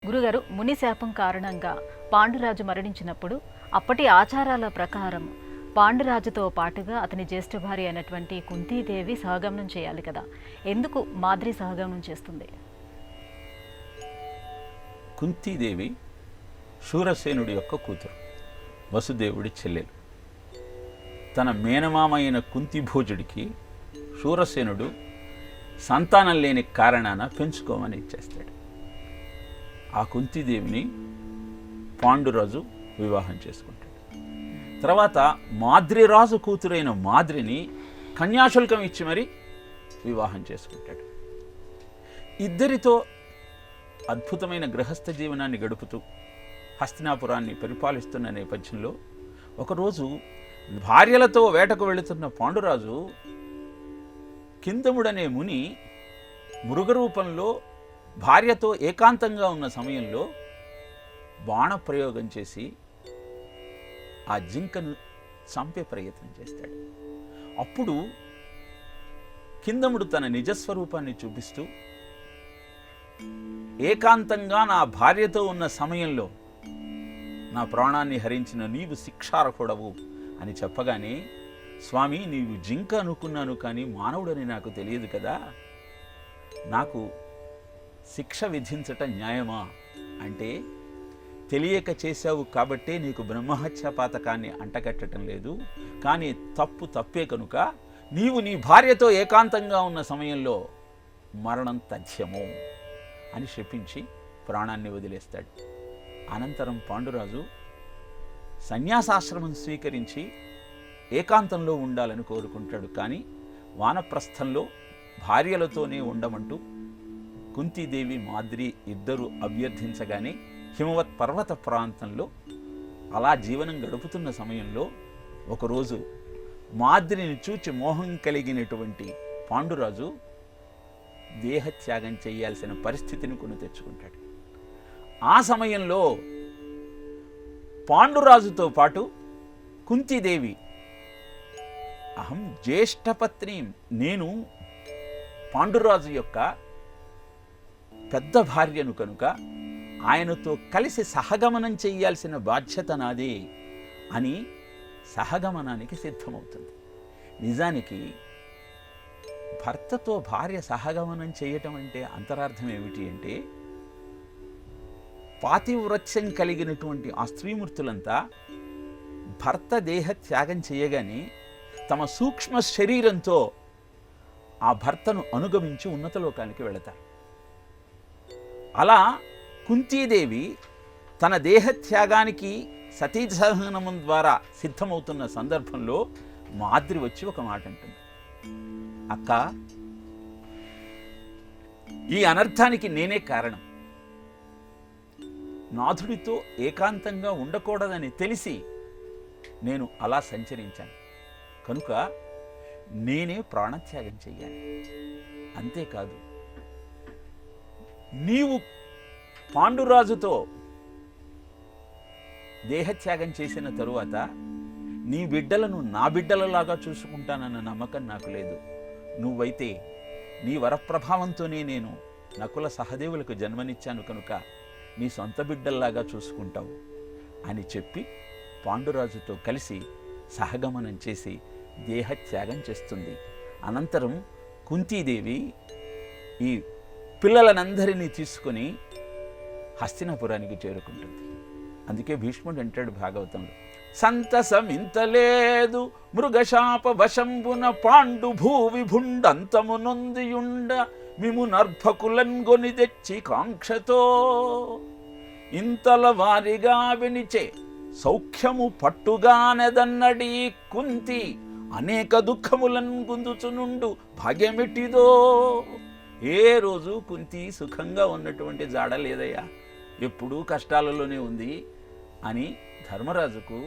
గురుగారు, ముని శాపం కారణంగా పాండురాజు మరణించినప్పుడు అప్పటి ఆచారాల ప్రకారం పాండురాజుతో పాటుగా అతని జ్యేష్ఠ భార్య అయినటువంటి కుంతీదేవి సహగమనం చేయాలి కదా. ఎందుకు మాద్రి సహగమనం చేస్తుంది? కుంతీదేవి శూరసేనుడి యొక్క కూతురు, వసుదేవుడి చెల్లెలు. తన మేనమామ అయిన కుంతిభోజుడికి శూరసేనుడు సంతానం లేని కారణాన పెంచుకోమని ఇచ్చేస్తాడు. ఆ కుంతీదేవిని పాండురాజు వివాహం చేసుకుంటాడు. తర్వాత మాద్రిరాజు కూతురైన మాద్రిని కన్యాశుల్కం ఇచ్చి మరి వివాహం చేసుకుంటాడు. ఇద్దరితో అద్భుతమైన గృహస్థ జీవనాన్ని గడుపుతూ హస్తినాపురాన్ని పరిపాలిస్తున్న నేపథ్యంలో ఒకరోజు భార్యలతో వేటకు వెళుతున్న పాండురాజు కిందముడనే ముని మృగరూపంలో భార్యతో ఏకాంతంగా ఉన్న సమయంలో బాణప్రయోగం చేసి ఆ జింకను చంపే ప్రయత్నం చేస్తాడు. అప్పుడు కిందముడు తన నిజస్వరూపాన్ని చూపిస్తూ, ఏకాంతంగా నా భార్యతో ఉన్న సమయంలో నా ప్రాణాన్ని హరించిన నీవు శిక్షార్హుడవు అని చెప్పగానే, స్వామి, నీవు జింక అనుకున్నాను కానీ మానవుడని నాకు తెలియదు కదా, నాకు శిక్ష విధించటం న్యాయమా అంటే, తెలియక చేశావు కాబట్టే నీకు బ్రహ్మహత్య పాతకాన్ని అంటగట్టడం లేదు, కానీ తప్పు తప్పే కనుక నీవు నీ భార్యతో ఏకాంతంగా ఉన్న సమయంలో మరణం తథ్యము అని శపించి ప్రాణాన్ని వదిలేస్తాడు. అనంతరం పాండురాజు సన్యాసాశ్రమం స్వీకరించి ఏకాంతంలో ఉండాలని కోరుకుంటాడు. కానీ వానప్రస్థంలో భార్యలతోనే ఉండమంటూ కుంతీదేవి మాద్రి ఇద్దరు అభ్యర్థించగానే హిమవత్ పర్వత ప్రాంతంలో అలా జీవనం గడుపుతున్న సమయంలో ఒకరోజు మాద్రిని చూచి మోహం కలిగినటువంటి పాండురాజు దేహత్యాగం చేయాల్సిన పరిస్థితిని కొని తెచ్చుకుంటాడు. ఆ సమయంలో పాండురాజుతో పాటు కుంతీదేవి, అహం జ్యేష్ఠపత్ని, నేను పాండురాజు యొక్క పెద్ద భార్యను కనుక ఆయనతో కలిసి సహగమనం చేయాల్సిన బాధ్యత నాదే అని సహగమనానికి సిద్ధమవుతుంది. నిజానికి భర్తతో భార్య సహగమనం చేయటం అంటే అంతరార్థం ఏమిటి అంటే, పాతివ్రత్యం కలిగినటువంటి ఆ స్త్రీమూర్తులంతా భర్త దేహ త్యాగం చేయగానే తమ సూక్ష్మ శరీరంతో ఆ భర్తను అనుగమించి ఉన్నత లోకానికి వెళతారు. అలా కుంతీదేవి తన దేహత్యాగానికి సతీ సహగమనం ద్వారా సిద్ధమవుతున్న సందర్భంలో మాద్రి వచ్చి ఒక మాట అంటుంది, అక్క, ఈ అనర్థానికి నేనే కారణం. నాథుడితో ఏకాంతంగా ఉండకూడదని తెలిసి నేను అలా సంచరించాను కనుక నేనే ప్రాణత్యాగం చెయ్యాలి. అంతేకాదు, నీవు పాండురాజుతో దేహత్యాగం చేసిన తరువాత నీ బిడ్డలను నా బిడ్డలలాగా చూసుకుంటానన్న నమ్మకం నాకు లేదు. నువ్వైతే నీ వరప్రభావంతోనే నేను నకుల సహదేవులకు జన్మనిచ్చాను కనుక నీ సొంత బిడ్డల్లాగా చూసుకుంటావు అని చెప్పి పాండురాజుతో కలిసి సహగమనం చేసి దేహత్యాగం చేస్తుంది. అనంతరం కుంతీదేవి ఈ పిల్లలనందరినీ తీసుకుని హస్తినాపురానికి చేరుకుంటుంది. అందుకే భీష్ముడు అంటాడు భాగవతంలో, సంతసమింతలేదు మృగశాప వశంబున పాండు భూవి భుండంతము నొందియుండ మిము నర్భకులన్గొని తెచ్చి కాంక్షతో ఇంతల వారిగా వినిచే సౌఖ్యము పట్టుగానెదన్నడీ కుంతి అనేక దుఃఖములను గుందుచునుండు భాగ్యమెట్టిదో. ఏ రోజు కుంతి సుఖంగా ఉన్నటువంటి జాడ లేదయ్యా, ఎప్పుడూ కష్టాలలోనే ఉంది అని ధర్మరాజుకు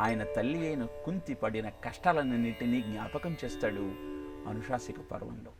ఆయన తల్లి అయిన కుంతి పడిన కష్టాలన్నింటినీ జ్ఞాపకం చేస్తాడు అనుశాసిక పర్వంలో.